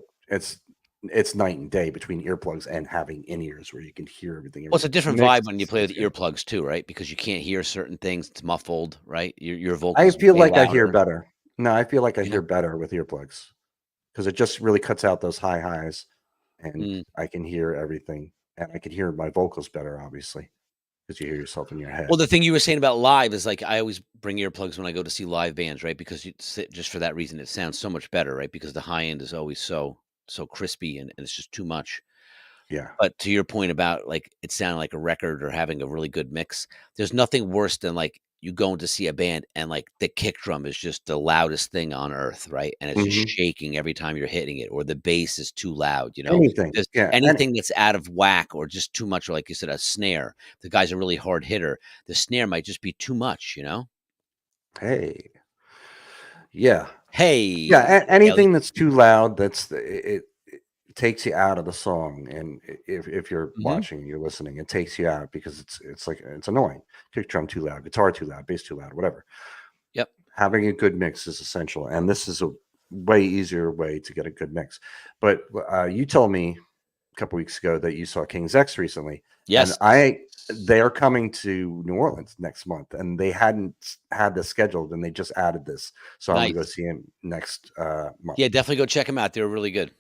it's night and day between earplugs and having in-ears where you can hear everything. Well, it's a Everything's different vibe mixed. when you play with It's good. earplugs too, right? Because you can't hear certain things. It's muffled, right? Your I vocals feel way like I hear louder. better. No, I feel like I Yeah. hear better with earplugs because it just really cuts out those high highs, and Mm. I can hear everything, and I can hear my vocals better, obviously, because you hear yourself in your Well, head. the thing you were saying about live is like I always bring earplugs when I go to see live bands, right? Because just for that reason, it sounds so much better, right? Because the high end is always so crispy and it's just too much. Yeah. But to your point about like it sounding like a record or having a really good mix, there's nothing worse than like you going to see a band and like the kick drum is just the loudest thing on earth, right? And it's just Mhm. shaking every time you're hitting it, or the bass is too loud. Anything. Just Yeah, anything that's out of whack or just too much, or like you said, a snare. The guy's a really hard hitter. The snare might just be too much. hey. Yeah. Yeah, Hey, yeah, anything that's too loud, it takes you out of the song, and if you're mhm, watching, you're listening, it takes you out because it's like it's annoying. Kick drum too loud, guitar too loud, bass too loud, whatever. yep, Having a good mix is essential, and this is a way easier way to get a good mix. But you told me a couple weeks ago that you saw King's X recently, and yes, they are coming to New Orleans next month, and they hadn't had this scheduled, and they just added this, so I'm going to go nice. see him next month. Yeah, definitely go check them out. They're really good.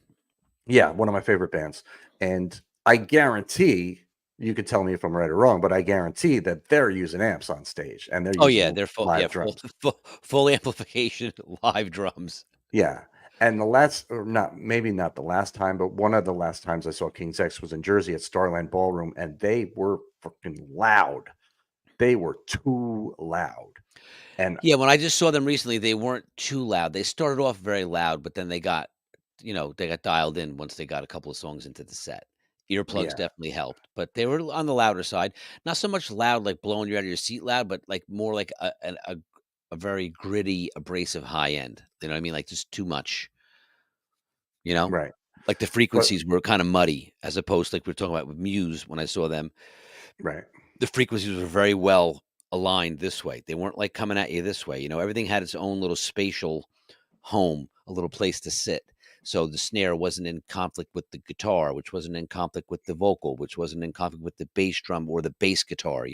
Yeah, one of my favorite bands, and I guarantee you could tell me if I'm right or wrong, but I guarantee that they're using amps on stage and they're Oh yeah, using they're full. Yeah, live full drums. full amplification live drums. Yeah. And the last, or not, maybe not the last time, but one of the last times I saw King's X was in Jersey at Starland Ballroom, and they were freaking loud. They were too loud. And Yeah, when I just saw them recently, they weren't too loud. They started off very loud, but then they got dialed in once they got a couple of songs into the set. Earplugs yeah, definitely helped, but they were on the louder side. Not so much loud like blowing you out of your seat loud, but like more like a very gritty, abrasive high end. You know what I mean? Like just too much, you know? right. Like the But frequencies were kind of muddy as opposed to like we were talking about with Muse when I saw them. right. The frequencies were very well aligned this way. They weren't like coming at you this way. Everything had its own little spatial home, a little place to sit. So the snare wasn't in conflict with the guitar, which wasn't in conflict with the vocal, which wasn't in conflict with the bass drum or the bass guitar.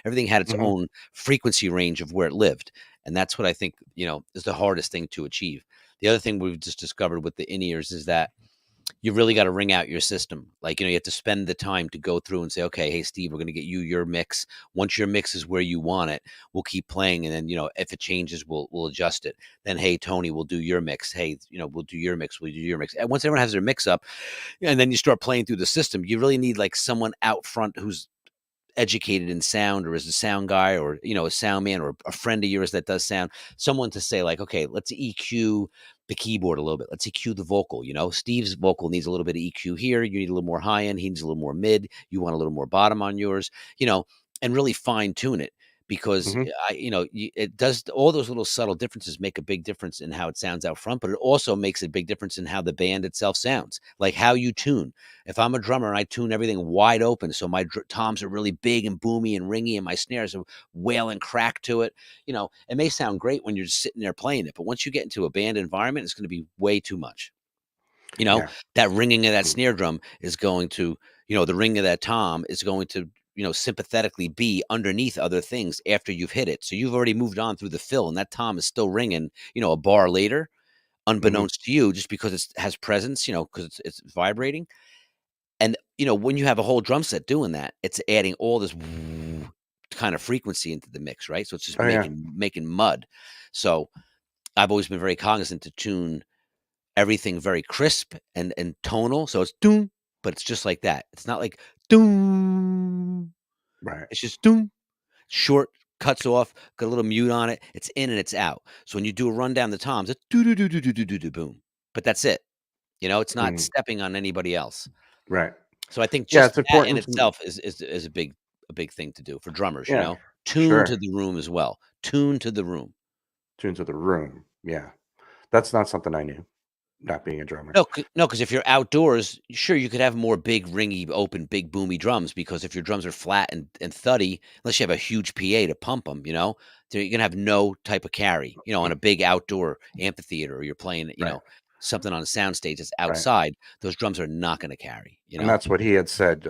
Everything had its Mhm. own frequency range of where it lived. And that's what I think, is the hardest thing to achieve. The other thing we've just discovered with the in ears is that you really got to ring out your system. Like, you have to spend the time to go through and say, okay, hey, Steve, we're going to get you your mix. Once your mix is where you want it, we'll keep playing. And then, if it changes, we'll adjust it. Then, hey, Tony, we'll do your mix. Hey, we'll do your mix. We'll do your mix. And once everyone has their mix up and then you start playing through the system, you really need like someone out front who's educated in sound, or is a sound guy, or a sound man, or a friend of yours that does sound, someone to say like, okay, let's EQ the keyboard a little bit. Let's EQ the vocal. Steve's vocal needs a little bit of EQ here. You need a little more high end. He needs a little more mid. You want a little more bottom on yours, and really fine tune it. Because it does, all those little subtle differences make a big difference in how it sounds out front, but it also makes a big difference in how the band itself sounds, like how you tune. If I'm a drummer and I tune everything wide open, so my toms are really big and boomy and ringy, and my snares are wailing crack to it, it may sound great when you're just sitting there playing it, but once you get into a band environment, it's going to be way too much. Yeah. That ringing of that snare drum is going to, the ring of that tom is going to, sympathetically be underneath other things after you've hit it. So you've already moved on through the fill, and that tom is still ringing, a bar later, unbeknownst to you, just because it has presence, because it's vibrating. And, when you have a whole drum set doing that, it's adding all this kind of frequency into the mix, right? So it's just Oh, yeah. making mud. So I've always been very cognizant to tune everything very crisp and tonal. So it's doom, but it's just like that. It's not like doom. Right. It's just doom, short, cuts off, got a little mute on it. It's in and it's out. So when you do a run down the toms, it's do do do do do do do do boom. But that's it. It's not stepping on anybody else. Right. So I think Yeah, just it's that in important itself is a big thing to do for drummers. Yeah, Tune to sure. the room as well. Tune to the room. Tune to the room. Yeah. That's not something I knew, not being a drummer. No, because if you're outdoors, sure, you could have more big, ringy, open, big, boomy drums, because if your drums are flat and thuddy, unless you have a huge PA to pump them, you're going to have no type of carry, on a big outdoor amphitheater, or you're playing, Right. something on a soundstage that's Right. outside, those drums are not going to carry, And that's what he had said.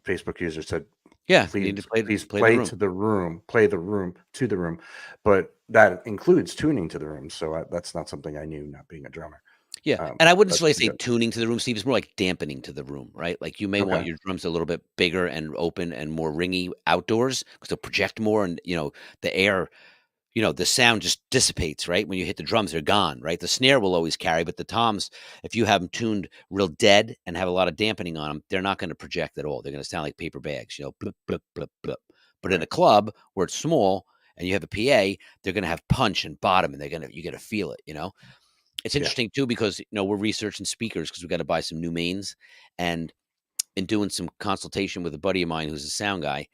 Facebook user said, Yeah, you need please, to play please the play room. to the room, play the room to the room. But that includes tuning to the room. So that's not something I knew, not being a drummer. Yeah, and I wouldn't That's necessarily say good. tuning to the room, Steve. It's more like dampening to the room, right? Like you may want Okay. your drums a little bit bigger and open and more ringy outdoors, because they'll project more, and the air, the sound just dissipates, right? When you hit the drums, they're gone, right? The snare will always carry, but the toms, if you have them tuned real dead and have a lot of dampening on them, they're not going to project at all. They're going to sound like paper bags, blip, blip, blip, blip. But in a Right. club where it's small and you have a PA, they're going to have punch and bottom, and you're going to feel it, It's Yeah. interesting too, because we're researching speakers, because we got to buy some new mains, and in doing some consultation with a buddy of mine who's a sound guy,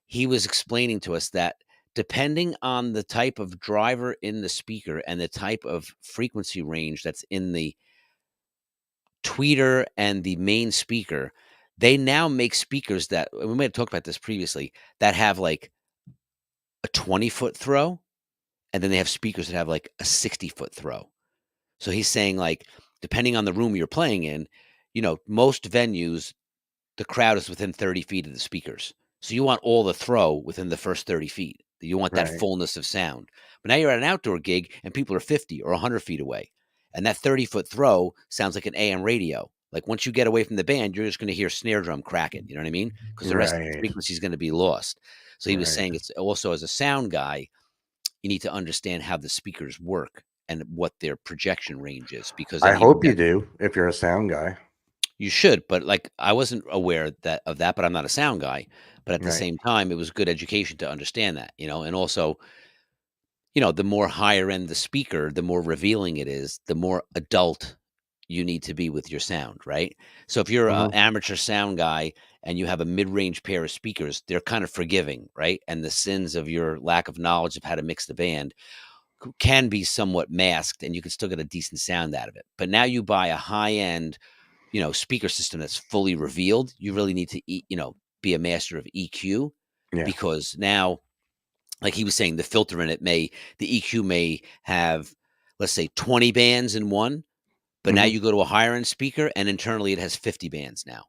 he was explaining to us that depending on the type of driver in the speaker and the type of frequency range that's in the tweeter and the main speaker, they now make speakers that, we might have talked about this previously, that have like a 20-foot throw, and then they have speakers that have like a 60-foot throw. So he's saying, like, depending on the room you're playing in, most venues, the crowd is within 30 feet of the speakers. So you want all the throw within the first 30 feet. You want that Right. fullness of sound. But now you're at an outdoor gig and people are 50 or 100 feet away. And that 30-foot throw sounds like an AM radio. Like once you get away from the band, you're just going to hear snare drum cracking. You know what I mean? Because the rest of the Right. frequency is going to be lost. So he was Right. saying, it's also, as a sound guy, you need to understand how the speakers work and what their projection range is, because I then even hope you do if you're a sound guy. you should, but like I wasn't aware of that, but I'm not a sound guy. But at the Right. same time, it was good education to understand that, and also, the more higher end the speaker, the more revealing it is, the more adult you need to be with your sound, right? So if you're an amateur sound guy and you have a mid-range pair of speakers, they're kind of forgiving, right? And the sins of your lack of knowledge of how to mix the band can be somewhat masked, and you can still get a decent sound out of it. But now you buy a high-end, speaker system that's fully revealed. You really need to, be a master of EQ, Yeah. because now, like he was saying, the EQ may have, let's say, 20 bands in one, but now you go to a higher end speaker and internally it has 50 bands now,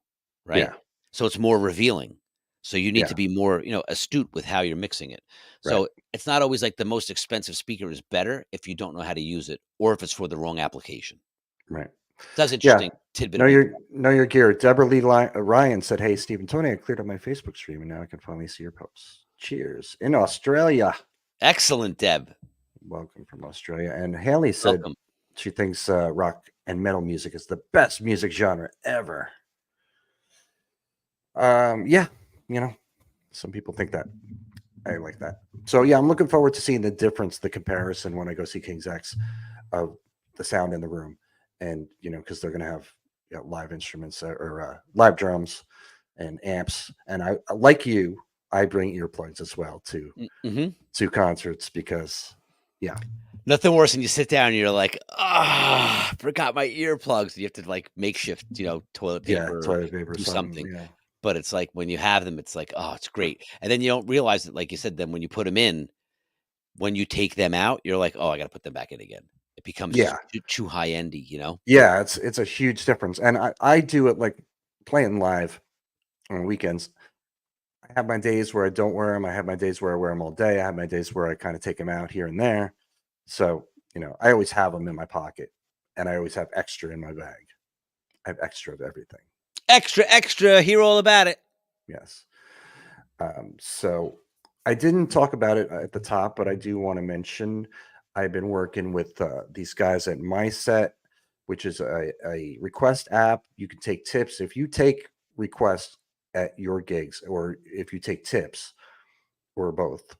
right? Yeah. So it's more revealing. So you need Yeah. to be more, astute with how you're mixing it. Right. So it's not always like the most expensive speaker is better if you don't know how to use it, or if it's for the wrong application. Right. So that's Yeah. interesting tidbit of info. Know your gear. Deborah Lee Ryan said, "Hey, Stephen Tony, I cleared up my Facebook stream and now I can finally see your posts. Cheers in Australia." Excellent, Deb. Welcome from Australia. And Haley said Welcome. she thinks rock and metal music is the best music genre ever. Yeah, Some people think that. I like that. So yeah, I'm looking forward to seeing the difference, the comparison when I go see King's X of the sound in the room, and because they're gonna have live instruments or live drums and amps, and I like you. I bring earplugs as well to concerts because yeah. Nothing worse than you sit down and you're like, ah, forgot my earplugs. You have to like makeshift, toilet paper or Toilet paper or do something. something. Yeah. But it's like when you have them, it's like, oh, it's great. And then you don't realize that, like you said, then when you put them in, when you take them out, you're like, oh, I got to put them back in again. It becomes just Yeah. too high endy, Yeah, it's a huge difference. And I do it like playing live on weekends. I have my days where I don't wear them. I have my days where I wear them all day. I have my days where I kind of take them out here and there. So, I always have them in my pocket and I always have extra in my bag. I have extra of everything. Extra, hear all about it. Yes. So I didn't talk about it at the top, but I do want to mention I've been working with these guys at MySet, which is a request app. You can take tips. If you take requests at your gigs or if you take tips or both,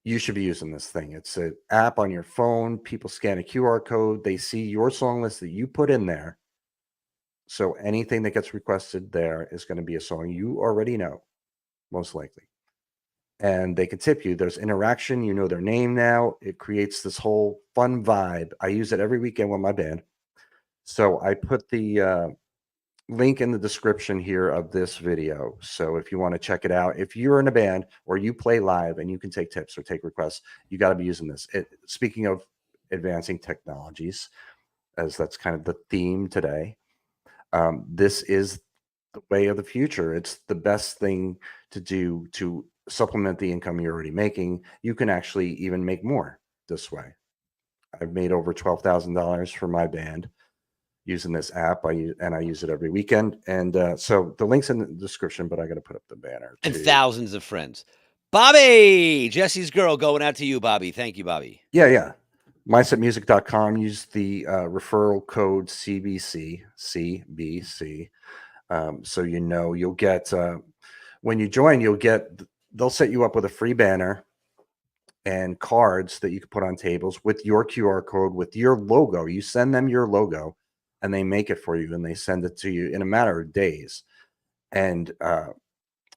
you should be using this thing. It's an app on your phone. People scan a QR code. They see your song list that you put in there. So anything that gets requested there is going to be a song you already know, most likely. And they can tip you. There's interaction. You know their name now. It creates this whole fun vibe. I use it every weekend with my band. So I put the link in the description here of this video. So if you want to check it out, if you're in a band or you play live and you can take tips or take requests, you got to be using this. Speaking of advancing technologies, as that's kind of the theme today, this is the way of the future. It's the best thing to do to supplement the income you're already making. You can actually even make more this way. I've made over $12,000 for my band using this app. I use it every weekend. And so the link's in the description, but I got to put up the banner And too. thousands of friends. Bobby, Jesse's girl, going out to you, Bobby. Thank you, Bobby. Yeah. MySetMusic.com. Use the referral code CBC. So you'll get when you join, they'll set you up with a free banner and cards that you can put on tables with your QR code, with your logo. You send them your logo and they make it for you and they send it to you in a matter of days. And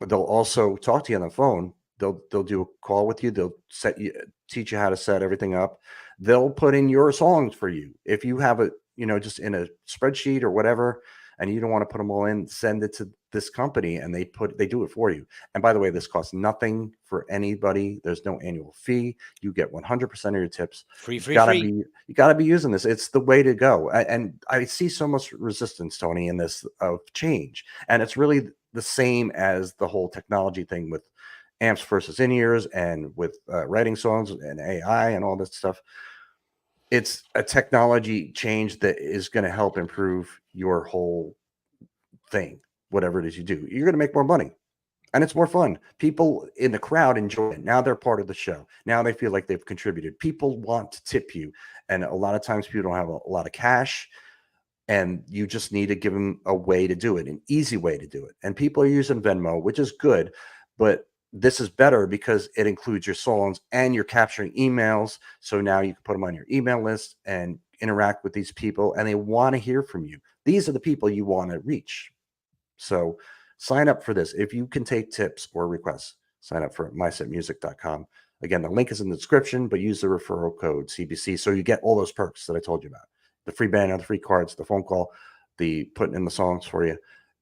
they'll also talk to you on the phone. They'll do a call with you. They'll teach you how to set everything up. They'll put in your songs for you. If you have it, just in a spreadsheet or whatever, and you don't want to put them all in, send it to this company and they do it for you. And by the way, this costs nothing for anybody. There's no annual fee. You get 100% of your tips. Free. You gotta be using this. It's the way to go. And I see so much resistance, Tony, in this of change. And it's really the same as the whole technology thing with amps versus in-ears and with writing songs and AI and all this stuff. It's a technology change that is going to help improve your whole thing, whatever it is you do. You're going to make more money and it's more fun. People in the crowd enjoy it. Now they're part of the show. Now they feel like they've contributed. People want to tip you. And a lot of times people don't have a lot of cash and you just need to give them a way to do it, an easy way to do it. And people are using Venmo, which is good, but this is better because it includes your songs and you're capturing emails. So now you can put them on your email list and interact with these people and they want to hear from you. These are the people you want to reach. So sign up for this. If you can take tips or requests, sign up for mysetmusic.com. Again, the link is in the description, but use the referral code CBC so you get all those perks that I told you about. The free banner, the free cards, the phone call, the putting in the songs for you.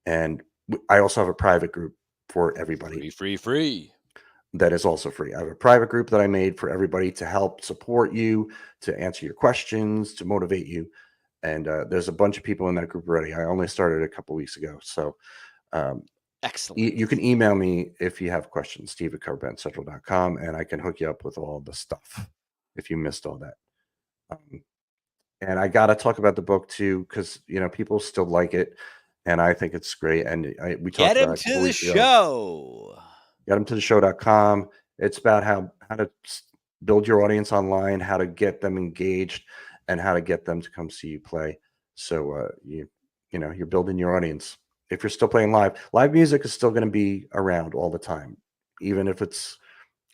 And I also have a private group for everybody. Free. That is also free. I have a private group that I made for everybody to help support you, to answer your questions, to motivate you. And there's a bunch of people in that group already. I only started a couple weeks ago. So excellent. You can email me if you have questions, steve@coverbandcentral.com, and I can hook you up with all the stuff if you missed all that. And I got to talk about the book too, because people still like it, and I think it's great. And we talked about it a couple weeks ago. Get them to the show.com. It's about how to build your audience online, how to get them engaged, and how to get them to come see you play. So you're building your audience. If you're still playing live music is still going to be around all the time. even if it's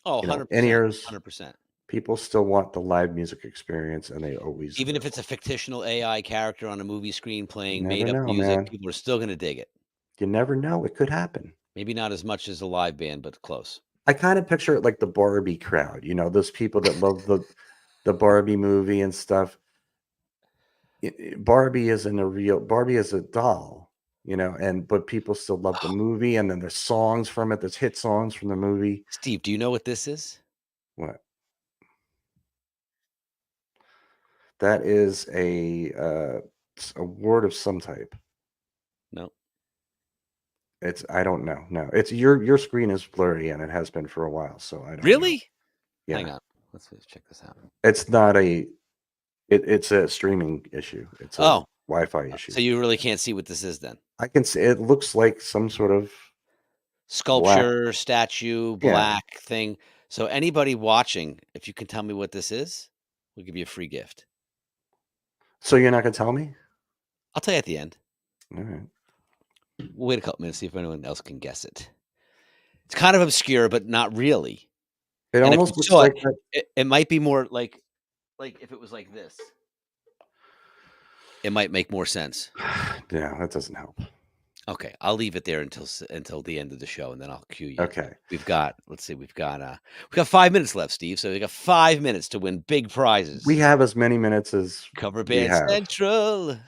100%, in ears. 100%. People still want the live music experience, and they always Even if will. it's a fictional AI character on a movie screen You playing never made up know, music, man. people are still gonna dig it. You never know. It could happen. Maybe not as much as a live band, but close. I kind of picture it like the Barbie crowd. Those people that love the Barbie movie and stuff. Barbie isn't a real Barbie is a doll, but people still love the movie, and then there's songs from it. There's hit songs from the movie. Steve, do you know what this is? What? That is a word of some type. No. I don't know. No, it's your screen is blurry, and it has been for a while, so I don't know. Really? Yeah. Hang on. Let's check this out. It's not it's a streaming issue. It's a Wi-Fi issue. So you really can't see what this is then? I can see it looks like some sort of Sculpture, statue, black thing. So anybody watching, if you can tell me what this is, we'll give you a free gift. So you're not gonna tell me? I'll tell you at the end. All right. We'll wait a couple minutes, see if anyone else can guess it. It's kind of obscure, but not really. It And if almost you looks saw like it might be more like if it was like this. It might make more sense. Yeah, that doesn't help. Okay, I'll leave it there until the end of the show, and then I'll cue you. Okay. We've got 5 minutes left, Steve. So we got 5 minutes to win big prizes. We have as many minutes as Cover Band Central.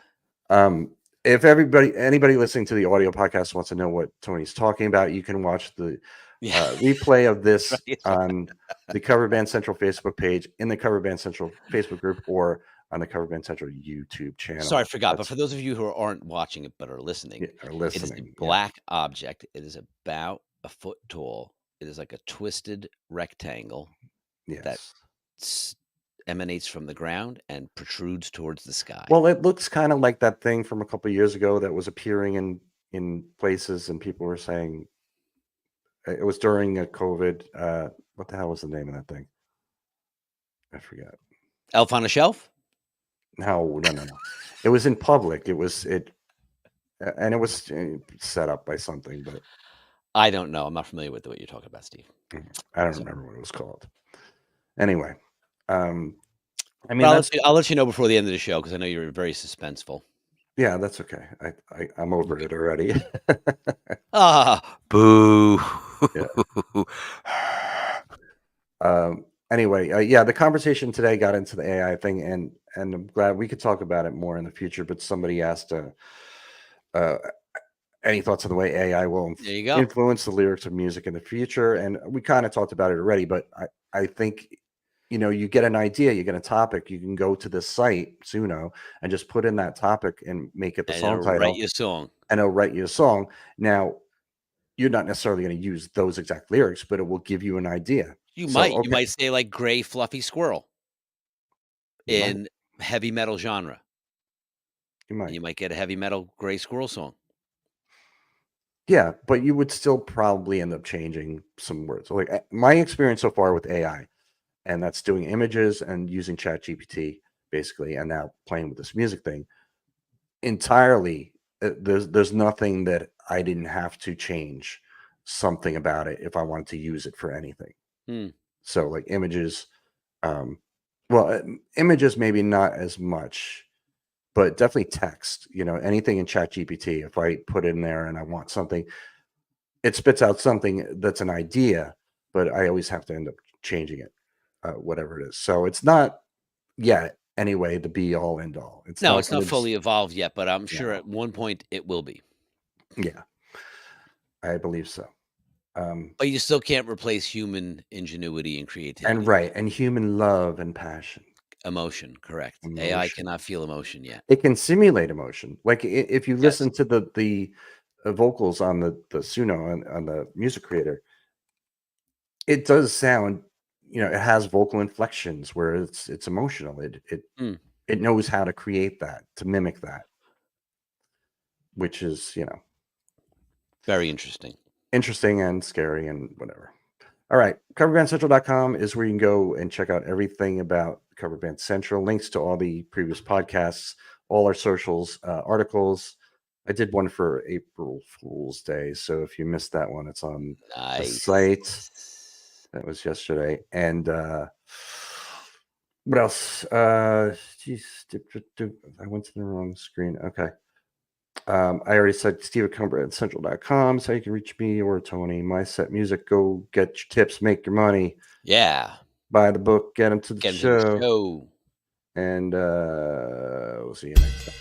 If anybody listening to the audio podcast wants to know what Tony's talking about, you can watch the replay of this on the Cover Band Central Facebook page, in the Cover Band Central Facebook group, or on the Cover Band Central YouTube channel. Sorry, I forgot. But for those of you who aren't watching it but are listening, it is a black object. It is about a foot tall. It is like a twisted rectangle that emanates from the ground and protrudes towards the sky. Well, it looks kind of like that thing from a couple of years ago that was appearing in places, and people were saying it was during a COVID. What the hell was the name of that thing? I forgot. Elf on a Shelf? No. It was in public. And it was set up by something, but I don't know. I'm not familiar with what you're talking about, Steve. I don't remember what it was called. Anyway, I'll let you know before the end of the show, because I know you're very suspenseful. Yeah, that's okay. I'm over it already. Boo. Anyway, the conversation today got into the AI thing, and I'm glad we could talk about it more in the future. But somebody asked, any thoughts on the way AI will influence the lyrics of music in the future? And we kind of talked about it already, but I think, you get an idea, you get a topic, you can go to this site, Suno, and just put in that topic and make it the song title. Write you a song. And it'll write you a song. Now, you're not necessarily going to use those exact lyrics, but it will give you an idea. You might say like gray fluffy squirrel in heavy metal genre. You might get a heavy metal gray squirrel song. Yeah, but you would still probably end up changing some words. So, like, my experience so far with AI, and that's doing images and using ChatGPT basically, and now playing with this music thing entirely. There's nothing that I didn't have to change something about it if I wanted to use it for anything. So like images, images maybe not as much, but definitely text. Anything in ChatGPT, if I put in there and I want something, it spits out something that's an idea, but I always have to end up changing it, whatever it is. So it's not yet anyway the be all end all. It's not fully evolved yet, but I'm sure at one point it will be. Yeah, I believe so. But you still can't replace human ingenuity and creativity. And human love and passion. Emotion, correct. AI cannot feel emotion yet. It can simulate emotion. Like if you listen to the vocals on the Suno on the music creator, it does sound, it has vocal inflections where it's emotional. It knows how to create that, to mimic that, which is, very interesting. Interesting and scary and whatever. All right. CoverBandCentral.com is where you can go and check out everything about Cover Band Central. Links to all the previous podcasts, all our socials, articles. I did one for April Fool's Day. So if you missed that one, it's on the Nice. site. That was yesterday. And what else? Geez, I went to the wrong screen. Okay. I already said Steve at CumberlandCentral.com, so you can reach me or Tony. My Set Music. Go get your tips, make your money. Yeah. Buy the book, get them to the show. To the show. And we'll see you next time.